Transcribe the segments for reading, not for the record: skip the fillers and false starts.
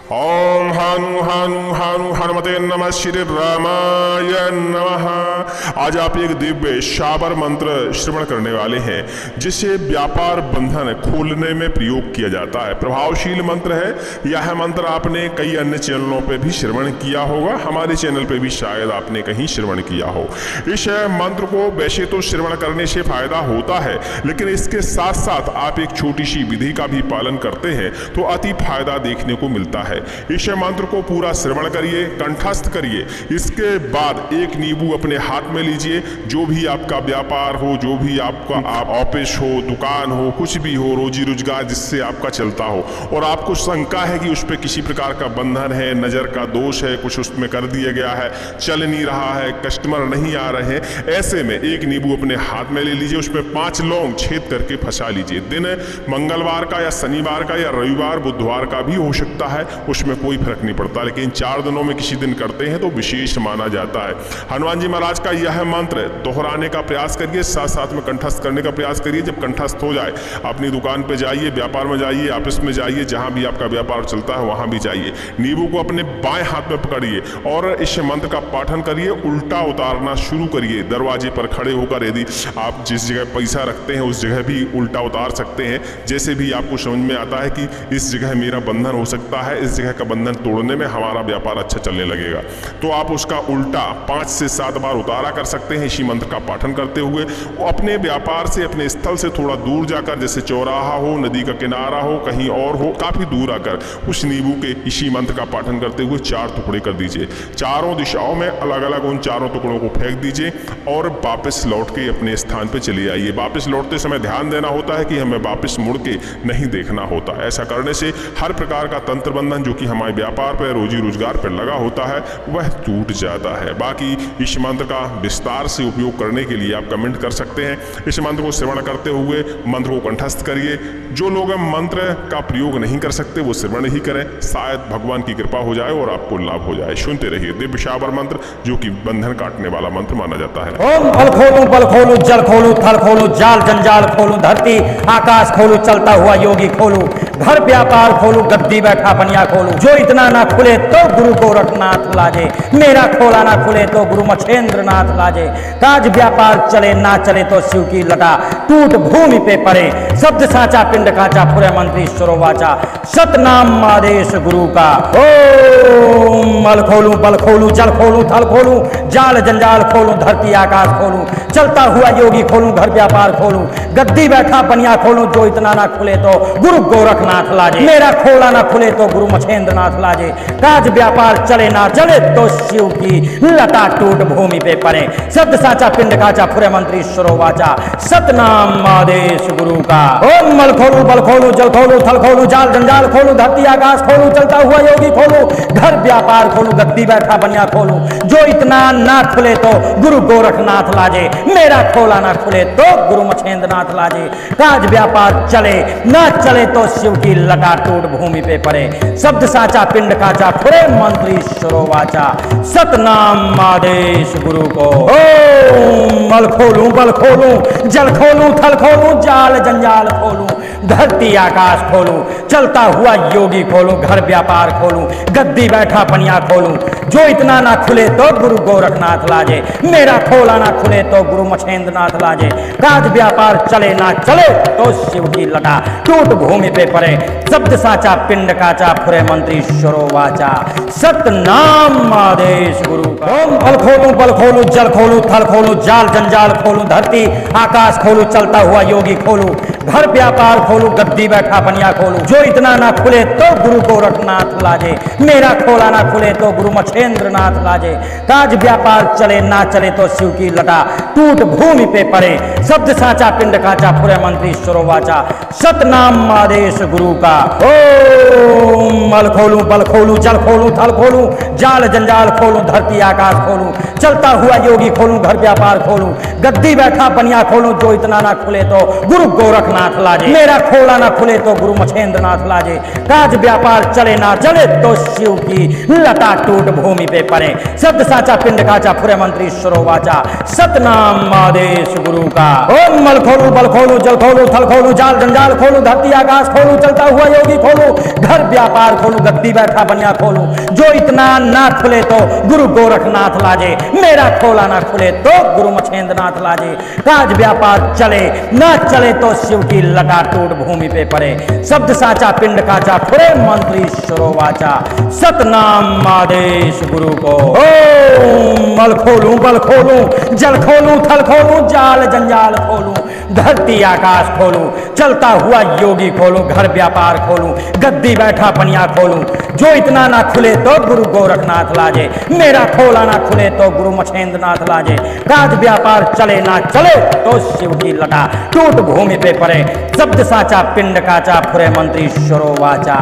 ओम हानु हानु हानु हनुमते नमः श्री रामाय नमः। आज आप एक दिव्य शाबर मंत्र श्रवण करने वाले हैं जिसे व्यापार बंधन खोलने में प्रयोग किया जाता है। प्रभावशील मंत्र है। यह मंत्र आपने कई अन्य चैनलों पे भी श्रवण किया होगा, हमारे चैनल पे भी शायद आपने कहीं श्रवण किया हो। इस मंत्र को वैसे तो श्रवण करने से फायदा होता है, लेकिन इसके साथ साथ आप एक छोटी सी विधि का भी पालन करते हैं तो अति फायदा देखने को मिलता है। इस मंत्र को पूरा श्रवण करिए, कंठस्थ करिए। इसके बाद एक नींबू अपने हाथ में लीजिए। जो भी आपका व्यापार हो, जो भी आपका ऑफिस हो, दुकान हो, कुछ भी हो, रोजी रोजगार जिससे आपका चलता हो और आपको शंका है कि उस पर किसी प्रकार का बंधन है, नजर का दोष है, कुछ उसमें कर दिया गया है, चल नहीं रहा है, कस्टमर नहीं आ रहे हैं, ऐसे में एक नींबू अपने हाथ में ले लीजिए, उसमें 5 लौंग छेद करके फंसा लीजिए। दिन मंगलवार का या शनिवार का या रविवार बुधवार का भी हो सकता है, उसमें कोई फर्क नहीं पड़ता, लेकिन 4 दिनों में किसी दिन करते हैं तो विशेष माना जाता है। हनुमान जी महाराज का यह मंत्र दोहराने का प्रयास करिए, साथ साथ में कंठस्थ करने का प्रयास करिए। जब कंठस्थ हो जाए अपनी दुकान पे जाइए, व्यापार में जाइए, ऑफिस में जाइए, जहां भी आपका व्यापार चलता है वहां भी जाइए। नींबू को अपने बाएं हाथ में पकड़िए और इस मंत्र का पाठन करिए। उल्टा उतारना शुरू करिए। दरवाजे पर खड़े होकर यदि आप जिस जगह पैसा रखते हैं उस जगह भी उल्टा उतार सकते हैं। जैसे भी आपको समझ में आता है कि इस जगह मेरा बंधन हो सकता है, इस जगह का बंधन तोड़ने में हमारा व्यापार अच्छा चलने लगेगा, तो आप उसका उल्टा 5 से 7 बार उतारा कर सकते हैं इसी मंत्र का पाठन करते हुए। अपने व्यापार से, अपने स्थल से थोड़ा दूर जाकर, जैसे चौराहा हो, नदी का किनारा हो, कहीं और हो, काफी दूर आकर उस नींबू के इसी मंत्र का पाठन करते हुए 4 टुकड़े कर दीजिए। चारों दिशाओं में अलग अलग उन चारों टुकड़ों को फेंक दीजिए और वापस लौट के अपने स्थान पर चले आइए। वापस लौटते समय ध्यान देना होता है कि हमें वापस मुड़ के नहीं देखना होता। ऐसा करने से हर प्रकार का तंत्र बंधन जो कि हमारे व्यापार पर, रोजी रोजगार पर लगा होता है वह टूट जाता है। बाकी इस मंत्र का विस्तार से उपयोग करने के लिए आप कमेंट कर सकते हैं। इस मंत्र को श्रवण करते हुए मंत्र को कंठस्थ करिए। जो लोग मंत्र का प्रयोग नहीं कर सकते वो श्रवण ही करें, शायद भगवान की कृपा हो जाए और आपको लाभ हो जाए। सुनते रहिए दिव्य शाबर मंत्र जो कि बंधन काटने वाला मंत्र माना जाता है। ओम फल खोलू, बल खोलू, जल खोलू, थल खोलू, जाल जंजाल खोलू, धरती आकाश खोलू, चलता हुआ योगी खोलू, घर व्यापार खोलू, गद्दी बैठा बनिया खोलू। जो इतना ना खुले तो गुरु गोरखनाथ लाजे, मेरा खोला ना खुले तो गुरु मछेंद्र नाथ लाजे। काज व्यापार चले ना चले तो शिव की लटा टूट भूमि पे पड़े। शब्द साचा पिंड काचा, पुरे मंत्री वाचा, सतनाम आदेश गुरु का। ओम मल खोलू, बल खोलू, जल खोलू, थल खोलू, जाल जंजाल खोलू, धरती आकाश खोलू, चलता हुआ योगी खोलू, घर व्यापार खोलू, गद्दी बैठा बनिया खोलू। जो इतना ना खुले तो गुरु गोरखनाथ लाजे, मेरा खोला ना खुले तो गुरु मछेंद्र नाथ लाजे। काज व्यापार चले ना चले तो शिव की लटा टूट भूमि पे पड़े। शब्द साचा पिंड काचा, पुरे मंत्री वाचा, सतनाम आदेश गुरु का। ओम मल खोलू, बल खोलू, जल खोलू, थल खोलू, जाल जंजाल खोलू, धरती आकाश खोलू, चलता हुआ योगी खोलू, घर व्यापार खोलू, गद्दी बैठा बनिया खोलू। जो इतना ना खुले तो गुरु गोरखनाथ लाजे, मेरा खोला ना खुले तो गुरु मछेंद्र नाथ लाजे। काज व्यापार चले ना चले तो शिव की लटा टूट भूमि पे पड़े। शब्द साचा पिंड काचा, पुरे मंत्री वाचा, सतनाम आदेश गुरु को। ओम मल खोलू, बल खोलू, जल खोलू, थल खोलू, जाल जंजाल खोलू, धरती आकाश खोलू, चलता हुआ योगी खोलू, घर व्यापार खोलू, गद्दी बैठा बनिया खोलू। जो इतना ना खुले तो गुरु गोरखनाथ लाजे, मेरा खोला ना खुले तो गुरु मछेंद्र नाथ लाजे। काज व्यापार चले ना चले तो शिव की लटा टूट भूमि पे पड़े। शब्द साचा पिंड काचा, पुरे मंत्री वाचा, सतनाम आदेश गुरु का। ओम फल खोलू, बल खोलू, जल खोलू, थल खोलू, जाल जंजाल खोलू, धरती आकाश खोलू, चलता हुआ योगी खोलू, घर व्यापार खोलू, गद्दी बैठा बनिया खोलू। जो इतना ना खुले तो गुरु गोरखनाथ लाजे, मेरा खोला ना खुले तो गुरु मछेंद्र नाथ लाजे। काज व्यापार चले ना चले तो शिव की लटा टूट भूमि पे पड़े। शब्द साचा पिंड काचा, पुरे मंत्री वाचा, सतनाम आदेश गुरु का। ओम मल खोलू, बल खोलू, जल खोलू, थल खोलू, जाल जंजाल खोलू, धरती आकाश खोलू, चलता हुआ योगी खोलू, घर व्यापार खोलू, गद्दी बैठा बनिया खोलू। जो इतना ना खुले तो गुरु गोरख गोरखनाथ लाजे, मेरा खोला ना खुले तो गुरु मछेंद्र नाथ लाजे, काज व्यापार चले ना चले तो शिव की लता टूट भूमि पे पड़े, शब्द साचा पिंड काचा फुरे मंत्री ईश्वरो वाचा, सतनाम आदेश गुरु का। ओम मल खोलू बल खोलू जल खोलू थल खोलू जाल जंजाल खोलू धरती आकाश खोलू चलता हुआ योगी खोलू, घर व्यापार खोलू गद्दी बैठा बनिया खोलू, जो इतना ना खुले तो गुरु गोरखनाथ लाजे, मेरा खोला ना खुले तो गुरु मछेंद्र नाथ लाजे, काज व्यापार चले ना चले तो शिव की लटा टूट भूमि पे पड़े, शब्द साचा पिंड काचा फुरे मंत्री ईश्वरो वाचा, सतनाम आदेश गुरु को। ओम मल खोलू बल खोलू जल खोलू थल खोलू जाल जंजाल खोलू, धरती आकाश खोलू चलता हुआ योगी खोलू, घर व्यापार खोलू गद्दी बैठा पनिया खोलू, जो इतना ना खुले तो गुरु गोरखनाथ लाजे, मेरा खोला ना खुले तो गुरु मछेंद्र नाथ लाजे, काज व्यापार चले ना चले तो शिव की लटा टूट भूमि पे पड़े, शब्द साचा पिंड काचा फुरे मंत्री ईश्वरो वाचा,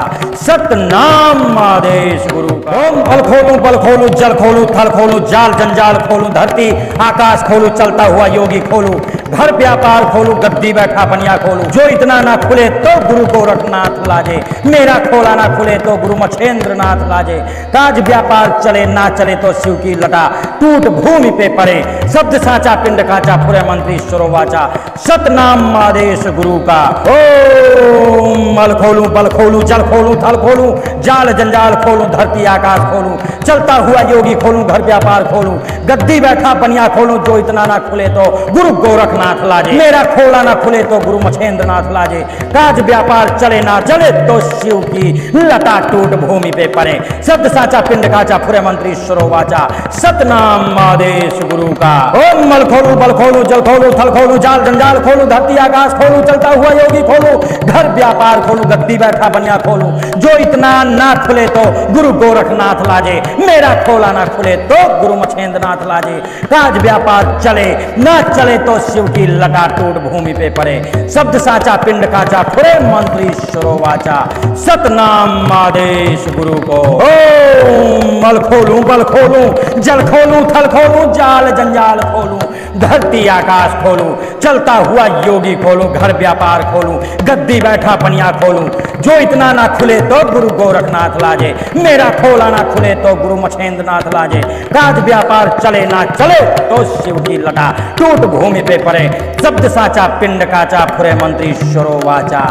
सतनाम आदेश गुरु का। ओम बल खोलू बल खोलू जल खोलू थल खोलू जाल जंजाल खोलू, धरती आकाश खोलू चलता हुआ योगी खोलू, घर व्यापार खोलू गद्दी बैठा बनिया खोलू, जो इतना ना खुले तो गुरु गोरखनाथ लाजे, मेरा खोला ना खुले तो गुरु मछेंद्र नाथ लाजे, काज व्यापार चले ना चले तो शिव की लटा टूट भूमि पे पड़े, शब्द साचा पिंड काचा फुरे मंत्री ईश्वरो वाचा, सतनाम आदेश गुरु का। ओम मल खोलू बल खोलू जल खोलू थल खोलू जाल जंजाल खोलू, धरती आकाश खोलू चलता हुआ योगी खोलू, घर व्यापार खोलू गद्दी बैठा बनिया खोलू, जो इतना ना खुले तो गुरु गोरखनाथ लाजे, मेरा खोला ना खुले तो गुरु मछेंद्र नाथ लाजे, काज व्यापार चले ना चले तो शिव की लता टूट भूमि पे पड़े, शब्द साचा पिंड काचा फुरे मंत्री ईश्वरो वाचा, सतनाम आदेश गुरु का। ओम मल खोलू बल खोलू जल खोलू थल खोलू जाल जंजाल खोलू, धरती आकाश खोलू चलता हुआ योगी खोलू, घर व्यापार खोलू गद्दी बैठा बनिया खोलू, जो इतना ना खुले तो गुरु गोरखनाथ लाजे, मेरा खोला ना खुले तो गुरु मछेंद्र नाथ लाजे, काज व्यापार चले ना चले तो शिव की लटा टूट भूमि पे पड़े, शब्द साचा पिंड काचा फुरे मंत्री ईश्वरो वाचा, सतनाम आदेश गुरु को। ओम मल खोलू बल खोलू जल खोलू थल खोलू जाल जंजाल खोलू, धरती आकाश खोलू चलता हुआ योगी खोलू, घर व्यापार खोलू गद्दी बैठा बनिया खोलू, जो इतना ना खुले तो गुरु गोरखनाथ लाजे, मेरा खोला ना खुले तो गुरु मछेंद्र नाथ लाजे, काज व्यापार चले ना चले तो शिव की लटा टूट भूमि पे पड़े, शब्द साचा पिंड काचा फुरे मंत्री ईश्वरो वाचा,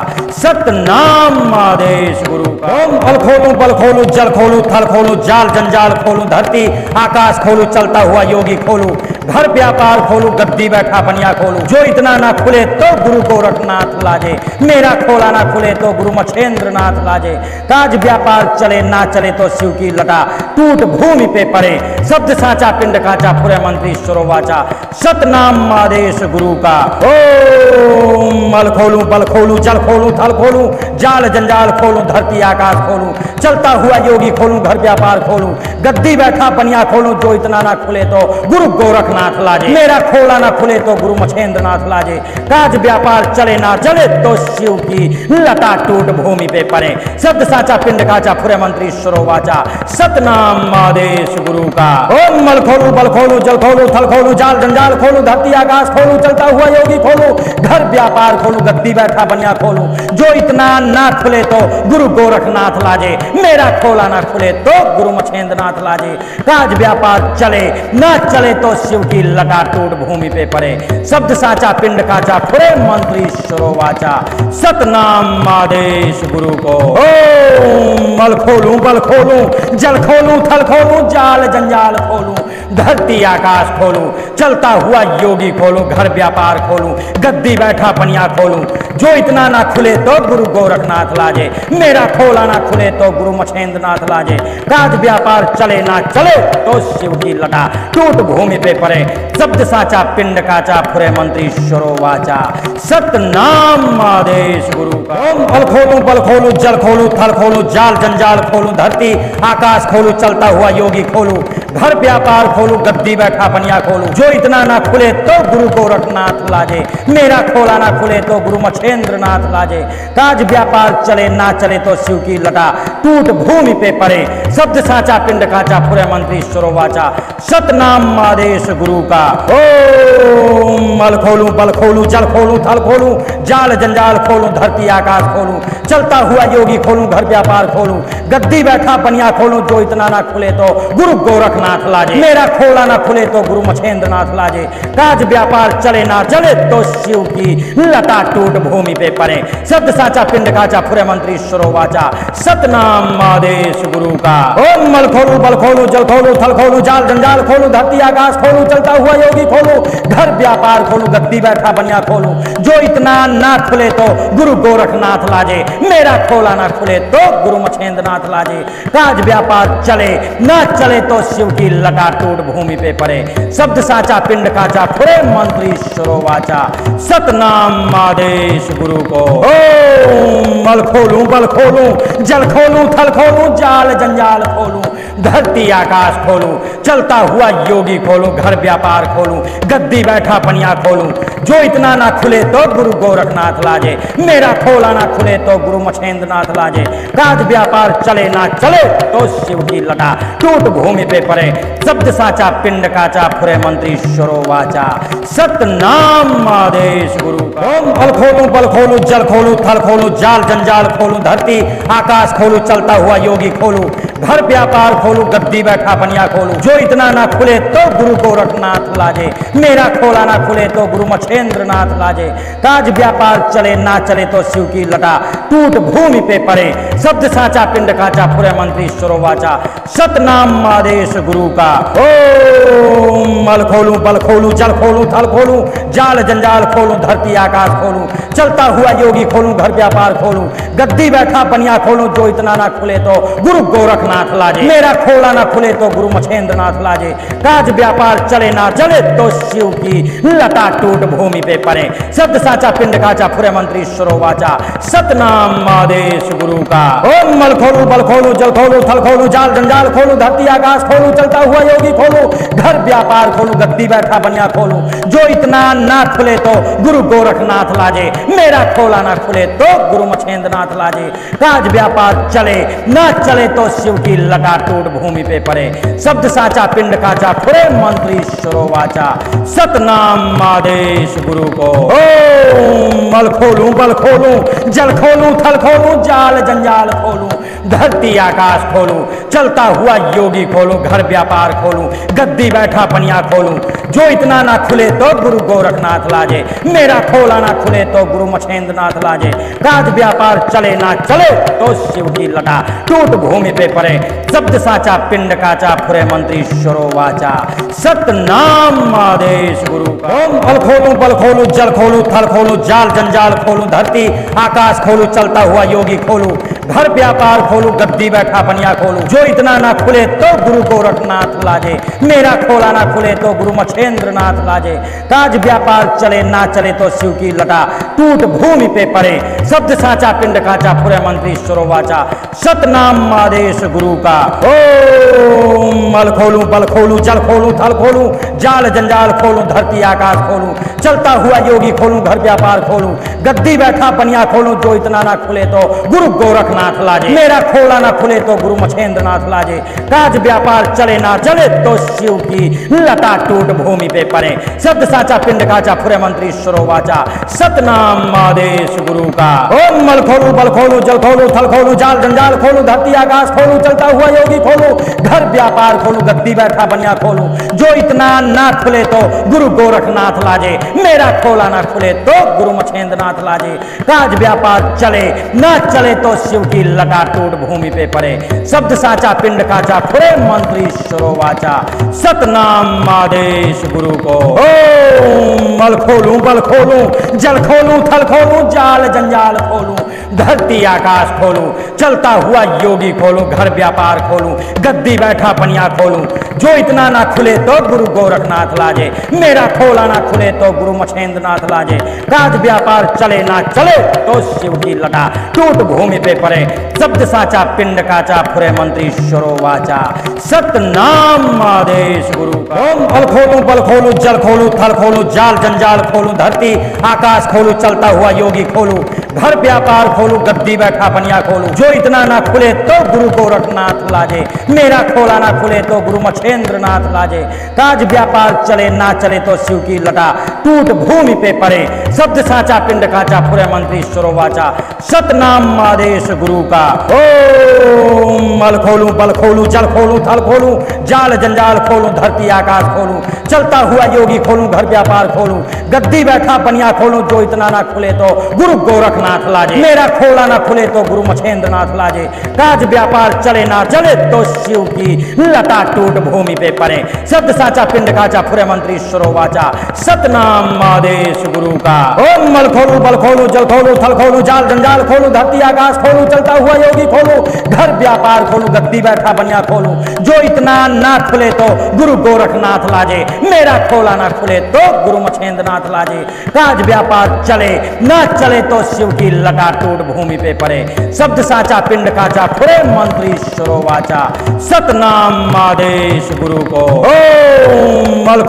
सतनाम आदेश गुरु का। ओम बल खोलू बल खोलू जल खोलू थल खोलू जाल जंजाल खोलू, धरती आकाश खोलू चलता हुआ योगी खोलू, घर व्यापार खोलू गद्दी बैठा बनिया खोलू, जो इतना ना खुले तो गुरु गोरखनाथ लाजे, मेरा खोला ना खुले तो गुरु मछेंद्र नाथ लाजे, काज व्यापार चले ना चले तो शिव की लटा टूट भूमि पे पड़े, शब्द साचा पिंड काचा फुरे मंत्री ईश्वरो वाचा, सतनाम आदेश गुरु का। ओम मल खोलू बल खोलू जल खोलू थल खोलू जाल जंजाल खोलू, धरती आकाश खोलू चलता हुआ योगी खोलू, घर व्यापार खोलू गद्दी बैठा बनिया खोलू, जो इतना ना खुले तो गुरु गोरखनाथ लाजे, मेरा खोला ना खुले तो गुरु मछेंद्र नाथ लाजे, काज व्यापार चले ना चले तो शिव की लटा टूट भूमि पे पड़े, शब्द साचा पिंड काचा फुरे मंत्री ईश्वरो वाचा, सतनाम आदेश गुरु का। ओम मल खोलू बल खोलू जल खोलू थल खोलू जाल जंजाल खोलू, धरती आकाश खोलू चलता हुआ योगी खोलू, घर व्यापार खोलू गद्दी बैठा बनिया खोलू, जो इतना ना खुले तो गुरु गोरखनाथ लाजे, मेरा खोला ना खुले तो गुरु मछेंद्र नाथ लाजे, काज व्यापार चले ना चले तो शिव की लटा टूट भूमि पे पड़े, शब्द साचा पिंड काचा फुरे मंत्री ईश्वरो वाचा, सतनाम आदेश गुरु को। ओम मल खोलू बल खोलू जल खोलू थल खोलू जाल जंजाल खोलू, धरती आकाश खोलू चलता हुआ योगी खोलू, घर व्यापार खोलू गद्दी बैठा बनिया खोलू, जो इतना ना खुले तो गुरु गोरखनाथ लाजे, मेरा खोला ना खुले तो गुरु मछेंद्र नाथ लाजे, काज व्यापार चले ना चले तो शिव की लटा टूट भूमि पे पड़े, शब्द साचा पिंड काचा फुरे मंत्री ईश्वरो वाचा, सतनाम आदेश गुरु का। ओम बल खोलू जल खोलू थल खोलू जाल जंजाल खोलू, धरती आकाश खोलू चलता हुआ योगी खोलू, घर व्यापार खोलूं, गद्दी बैठा पनिया खोलूं, जो इतना ना खुले तो गुरु गोरखनाथ लाजे, मेरा खोला ना खुले तो गुरु मछेंद्र नाथ लाजे, काज व्यापार चले ना चले तो शिव की लटा टूट भूमि पे पड़े, शब्द साचा पिंड काचा पुरे मंत्री वाचा, सतनाम आदेश गुरु का। ओम मल खोलूं, बल खोलूं, जल खोलूं, थल खोलूं, जाल जंजाल खोलूं, धरती आकाश खोलूं, चलता हुआ योगी खोलूं, घर व्यापार खोलूं, गद्दी बैठा पनिया खोलूं, जो इतना ना खुले तो गुरु गोरखनाथ लाजे, मेरा खोला ना खुले तो गुरु मछेंद्र नाथ लाजे, काज व्यापार चले ना चले तो शिव की लता टूट भूमि पे पड़े, शब्द साचा पिंड काचा पुरे मंत्री वाचा, सतनाम आदेश गुरु का। ओम मल खोलूं, बल खोलूं, जल खोलूं, थल खोलूं, जाल जंजाल खोलूं, धरती आकाश खोलूं, चलता हुआ योगी खोलूं, घर व्यापार खोलूं, गद्दी बैठा बनिया खोलूं, जो इतना ना खुले तो गुरु गोरखनाथ लाजे, मेरा खोला ना खुले तो गुरु मछेंद्र नाथ लाजे, काज व्यापार चले ना चले तो शिव की लटा टूट भूमि पे पड़े, शब्द साचा पिंड काचा पुरे मंत्री वाचा, सतनाम आदेश गुरु को। ओम मल खोलूं, बल खोलूं, जल खोलूं, थल खोलूं, जाल जंजाल खोलूं, धरती आकाश खोलूं, चलता हुआ योगी खोलूं, घर व्यापार खोलूं, गद्दी बैठा पनिया खोलूं, जो इतना ना खुले तो गुरु गोरखनाथ लाजे, मेरा खोला ना खुले तो गुरु मछेंद्र नाथ लाजे, काज व्यापार चले ना चले तो शिव की लटा टूट भूमि पे पड़े, शब्द साचा पिंड काचा पुरे मंत्री वाचा, सतनाम आदेश गुरु का। ओम बल खोलूं, बल खोलूं, जल खोलूं, थल खोलूं, जाल जंजाल खोलूं, धरती आकाश खोलूं, चलता हुआ योगी खोलूं, घर व्यापार खोलूं, गद्दी बैठा पनिया खोलूं, जो इतना ना खुले तो गुरु गोरखनाथ लाजे, मेरा खोला ना खुले तो गुरु मछेंद्र नाथ लाजे, काज व्यापार चले ना चले तो शिव की लटा टूट भूमि पे पड़े, शब्द साचा पिंड काचा पुरे मंत्री वाचा, सतनाम आदेश गुरु का। ओम मल खोलूं, बल खोलूं, जल खोलूं, थल खोलूं, जाल जंजाल खोलूं, धरती आकाश खोलूं, चलता हुआ योगी खोलूं, घर व्यापार खोलूं, गद्दी बैठा पनिया खोलूं, जो इतना ना खुले तो गुरु गोरखनाथ लाजे, मेरा खोला ना खुले तो गुरु मछेंद्र नाथ लाजे, काज व्यापार चले ना चले तो शिव की लता टूट भूमि पे पड़े, शब्द साचा पिंड काचा पुरे मंत्री वाचा, सतनाम आदेश गुरु का। ओम मल खोलूं, बल खोलूं, जल खोलूं, थल खोलूं, जाल जंजाल खोलूं, धरती आकाश खोलूं, चलता हुआ योगी खोलूं, घर व्यापार खोलूं, गद्दी बैठा बनिया खोलूं, जो इतना ना खुले तो गुरु गोरखनाथ लाजे, मेरा खोला ना खुले तो गुरु मछेंद्र नाथ लाजे, काज व्यापार चले ना चले तो शिव की लटा टूट भूमि पे पड़े, शब्द साचा पिंड काचा पुरे मंत्री वाचा, सतनाम आदेश गुरु को। ओम मल खोलूं, बल खोलूं, जल खोलूं, थल खोलूं, जाल जंजाल खोलूं, धरती आकाश खोलूं, चलता हुआ योगी खोलूं, घर व्यापार खोलूं, गद्दी बैठा पनिया खोलूं, जो इतना ना खुले तो गुरु गोरखनाथ लाजे, मेरा खोला ना खुले तो गुरु मछेंद्र नाथ लाजे, काज व्यापार चले ना चले तो शिव की लटा टूट भूमि पे पड़े, शब्द साचा पिंड काचा पुरे मंत्री वाचा, सतनाम आदेश गुरु का। ओम बल खोलूं, बल खोलूं, जल खोलूं, थल खोलूं, जाल जंजाल खोलूं, धरती आकाश खोलूं, चलता हुआ योगी खोलूं, घर व्यापार खोलूं, गद्दी बैठा पनिया खोलूं, जो इतना ना खुले तो गुरु गोरखनाथ लाजे, मेरा खोला ना खुले तो गुरु मछेंद्र नाथ लाजे, काज व्यापार चले ना चले तो शिव की लटा टूट भूमि पे पड़े, शब्द साचा पिंड काचा पुरे मंत्री वाचा, सतनाम आदेश गुरु का। ओम मल खोलूं, बल खोलूं, जल खोलूं, थल खोलूं, जाल जंजाल खोलूं, धरती आकाश खोलूं, चलता हुआ योगी खोलूं, घर व्यापार खोलूं, गद्दी बैठा पनिया खोलूं, जो इतना ना खुले तो गुरु गोरखनाथ लाजे, मेरा खोला ना खुले तो गुरु मछेंद्र नाथ लाजे, काज व्यापार चले ना चले तो शिव की लता टूट भूमि पे पड़े, शब्द साचा पिंड काचा पुरे मंत्री वाचा, सतनाम आदेश गुरु का। ओम मल खोलूं, बल खोलूं, जल खोलूं, थल खोलूं, जाल जंजाल खोलूं, धरती आकाश खोलूं, चलता हुआ योगी खोलूं, घर व्यापार खोलूं, गद्दी बैठा बनिया खोलूं, जो इतना ना खुले तो गुरु गोरखनाथ लाजे, मेरा खोला ना खुले तो गुरु मछेंद्र नाथ लाजे, काज व्यापार चले ना चले तो शिव की लटा टूट भूमि पे पड़े, शब्द साचा पिंड काचा पुरे मंत्री वाचा, सतनाम आदेश गुरु को। ओम मल खोलूं, बल खोलूं, जल खोलूं, थल खोलूं, जाल जंजाल खोलूं, धरती आकाश खोलूं, चलता हुआ योगी खोलूं, घर व्यापार खोलूं, गद्दी बैठा पनिया खोलूं। जो इतना ना खुले तो गुरु गोरखनाथ लाजे, मेरा खोला ना खुले तो गुरु मछेंद्र नाथ लाजे। काज व्यापार चले ना चले तो शिव की लटा टूट भूमि पे पड़े। शब्द साचा पिंड काचा फुरे मंत्री ईश्वरो वाचा, सतनाम आदेश गुरु का। ओम बल खोलूं जल खोलूं थल खोलूं, जाल जंजाल खोलूं, धरती आकाश खोलूं, चलता हुआ योगी खोलूं, घर व्यापार खोलूं, गद्दी बैठा पनिया खोलूं। जो इतना ना खुले तो गुरु गोरखनाथ लाजे, मेरा खोला ना खुले तो गुरु मछेंद्र नाथ लाजे। काज व्यापार चले ना चले तो शिव की लटा टूट भूमि पे पड़े। शब्द साचा पिंड काचा फुरे मंत्री ईश्वरो वाचा, सतनाम आदेश गुरु का। ओम बल खोलूं जल खोलूं थल खोलूं, जाल जंजाल खोलूं, धरती आकाश खोलूं, चलता हुआ योगी खोलूं, घर व्यापार खोलूं, गद्दी बैठा पनिया खोलूं। जो इतना ना खुले तो गुरु गोरखनाथ लाजे, मेरा खोला ना खुले तो गुरु मछेंद्र नाथ लाजे। काज व्यापार चले ना चले तो शिव की लटा टूट भूमि पे पड़े। शब्द साचा पिंड काचा फुरे मंत्री ईश्वरो वाचा, सतनाम आदेश गुरु का। ओम बल खोलूं जल खोलूं थल खोलूं, जाल जंजाल खोलूं, धरती आकाश खोलूं, चलता हुआ योगी खोलूं, घर व्यापार खोलूं, गद्दी बैठा बनिया खोलूं। जो इतना ना खुले तो गुरु गोरखनाथ लाजे, मेरा खोला ना खुले तो गुरु मछेंद्र नाथ लाजे। काज व्यापार चले ना चले तो शिव की लटा टूट भूमि पे पड़े। शब्द साचा पिंड काचा फुरे मंत्री ईश्वरो वाचा, सतनाम आदेश गुरु को। ओम बल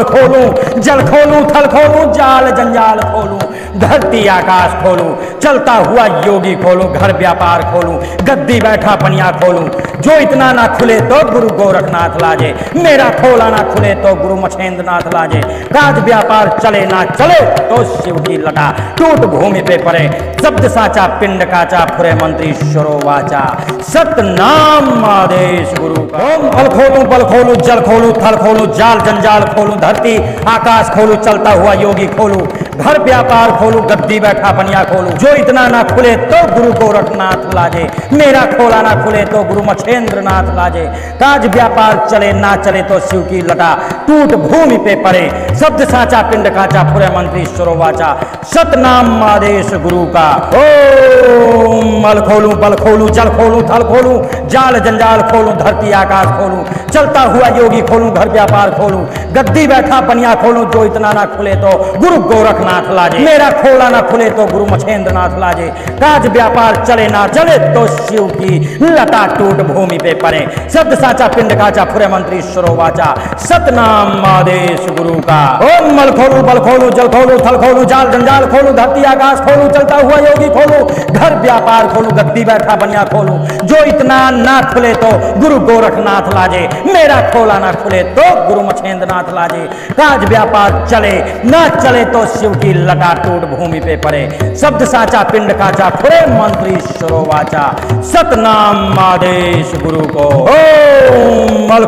खोलूं जल खोलूं थल खोलूं, जाल जंजाल खोलूं, धरती आकाश खोलूं, चलता हुआ योगी खोलूं, घर व्यापार खोलूं, गद्दी बैठा पनिया खोलूं। जो इतना ना खुले तो गुरु गोरखनाथ लाजे, मेरा खोला ना खुले तो गुरु मछेंद्र नाथ लाजे। काज व्यापार चले ना चले तो शिव की लटा टूट भूमि पे पड़े। शब्द साचा पिंड काचा फुरे मंत्री ईश्वरो वाचा, सतनाम आदेश गुरु का। ओम बल खोलूं जल खोलूं थल खोलूं, जाल जंजाल खोलूं, धरती आकाश खोलूं, चलता हुआ योगी खोलूं, घर व्यापार खोलूं, गद्दी बैठा पनिया खोलूं। जो इतना ना खुले तो गुरु गोरखनाथ लाजे, मेरा खोला ना खुले तो गुरु मछेंद्र नाथ लाजे। काज व्यापार चले ना चले तो शिव की लटा टूट भूमि पे पड़े। शब्द साचा पिंड काचा फुरे मंत्री ईश्वरो वाचा, सतनाम आदेश गुरु का। ओम बल खोलूं जल खोलूं थल खोलूं, जाल जंजाल खोलूं, धरती आकाश खोलूं, चलता हुआ योगी खोलूं, घर व्यापार खोलूं, गद्दी बैठा पनिया खोलूं। जो इतना ना खुले तो गुरु गोरखनाथ लाजे, मेरा खोला ना खुले तो गुरु मछेंद्र नाथ लाजे। काज व्यापार चले ना चले तो शिव की लटा टूट भूमि पे पड़े। शब्द साचा पिंड काचा फुरे मंत्री ईश्वरो वाचा, सतनाम आदेश गुरु का। ओम बल खोलूं जल खोलूं थल खोलूं, जाल जंजाल खोलूं, धरती आकाश खोलूं, चलता हुआ योगी खोलूं, घर व्यापार खोलूं, गद्दी बैठा बनिया खोलूं। जो इतना ना खुले तो गुरु गोरखनाथ लाजे, मेरा खोला ना खुले तो गुरु मछेंद्र नाथ लाजे। काज व्यापार चले ना चले तो शिव की लटा टूट भूमि पे पड़े। शब्द साचा पिंड काचा फुरे मंत्री ईश्वरो वाचा, सतनाम आदेश गुरु को। ओम बल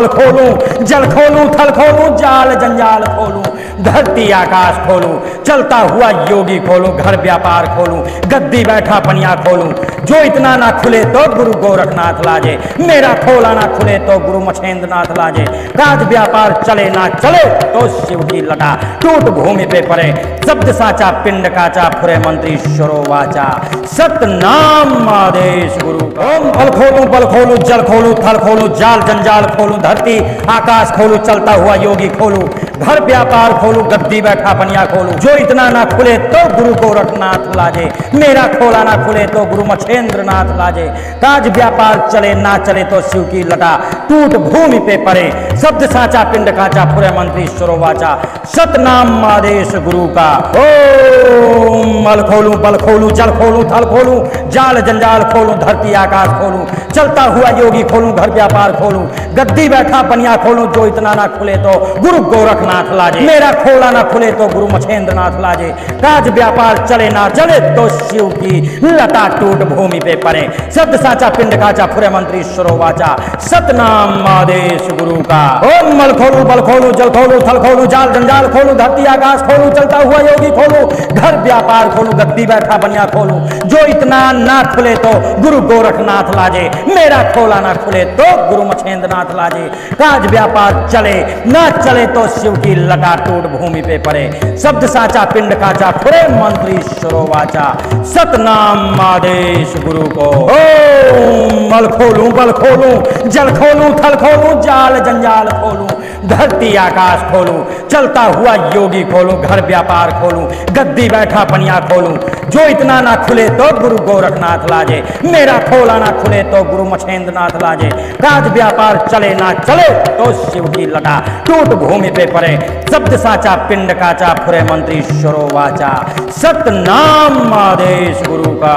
खोलूं जल खोलूं थल खोलूं, जाल जंजाल खोलूं, धरती आकाश खोलूं, चलता हुआ योगी खोलूं, घर व्यापार खोलूं, गद्दी बैठा पनिया खोलूं। जो इतना ना खुले तो गुरु गोरखनाथ लाजे, मेरा खोला ना खुले तो गुरु मछेंद्र नाथ लाजे। काज व्यापार चले ना चले तो शिव की लटा टूट भूमि पे पड़े। शब्द साचा पिंड काचा फुरे मंत्री ईश्वरो वाचा, सतनाम आदेश गुरु का। ओम बल खोलूं जल खोलूं थल खोलूं, जाल जंजाल खोलूं, धरती आकाश खोलूं, चलता हुआ योगी खोलूं, घर व्यापार खोलूं, गद्दी बैठा पनिया खोलूं। जो इतना ना खुले तो गुरु गोरखनाथ लाजे, मेरा खोला ना खुले तो गुरु मछेंद्र नाथ लाजे। काज व्यापार चले ना चले तो शिव की लटा टूट भूमि पे पड़े। शब्द साचा पिंड काचा फुरे मंत्री ईश्वरो वाचा, सतनाम आदेश गुरु का। ओम बल खोलूं जल खोलूं थल खोलूं, जाल जंजाल खोलूं, धरती आकाश खोलूं, चलता हुआ योगी खोलूं, घर व्यापार खोलूं, गद्दी बैठा पनिया खोलूं। जो इतना ना खुले तो गुरु गोरखनाथ लाजे, मेरा खोला ना खुले तो गुरु मछेंद्र नाथ लाजे। काज व्यापार चले ना चले तो शिव की लटा टूट भूमि पे पड़े। शब्द साचा पिंड काचा फुरे मंत्री ईश्वरो वाचा, सतनाम आदेश गुरु का। ओम बल खोलूं जल खोलूं थल खोलूं, जाल जंजाल खोलूं, धरती आकाश खोलूं, चलता हुआ योगी खोलूं, घर व्यापार खोलूं, गद्दी बैठा बनिया खोलूं। जो इतना ना खुले तो गुरु गोरखनाथ लाजे, मेरा खोला ना खुले तो गुरु मछेंद्र नाथ लाजे। काज व्यापार चले ना चले तो शिव की लटा टूट भूमि पे पड़े। शब्द साचा पिंड काचा खुरे मंत्री ईश्वरो वाचा, सतनाम आदेश गुरु को। ओम मल खोलूं बल खोलूं जल खोलूं थल खोलूं जाल जंजाल खोलूं, धरती आकाश खोलूं चलता हुआ योगी खोलूं, घर व्यापार खोलूं गद्दी बैठा पनिया खोलूं। जो इतना ना खुले तो गुरु गोरखनाथ लाजे, मेरा खोला ना खुले तो गुरु मछेंद्र नाथ लाजे। काज व्यापार चले ना चले तो शिव की लटा टूट भूमि पे पड़े। शब्द साचा पिंड काचा फुरे मंत्री ईश्वरो वाचा, सतनाम आदेश गुरु का।